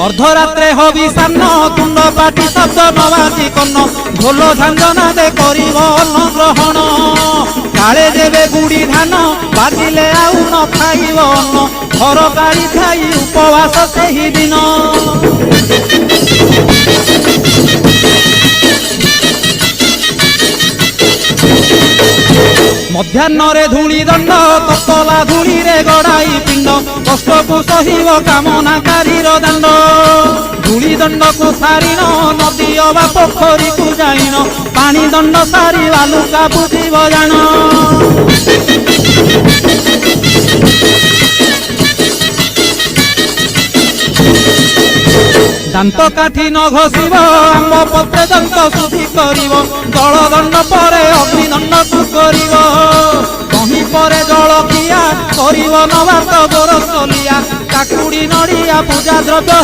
अर्धरात्रे hobby सान्न तुंड पाटी शब्द नबाजी कन्न ढोल झांझना दे करिब अन्न ग्रहण काले देवे गुड़ी धान बाजिले आउ न खाइब अन्न घर गाड़ी खाई उपवास सेही दिन मध्याह्न धूली दंड ततला धूली रे गड़ाई पिंड कष्ट को सहिब कामनाकारी दांड धूली दंड को सारिन नदी अबा पोखरी को जाइन पानी दंड सारी बालुका बुझिब जान दांत काठी न घोषिब आंब पत्रे दंत शुद्धि करिब जल दंड पर अग्निदंड को करिब कहीं पर जल किया करिब नबात गोरसलिया काकुड़ी नड़िया पूजा द्रव्य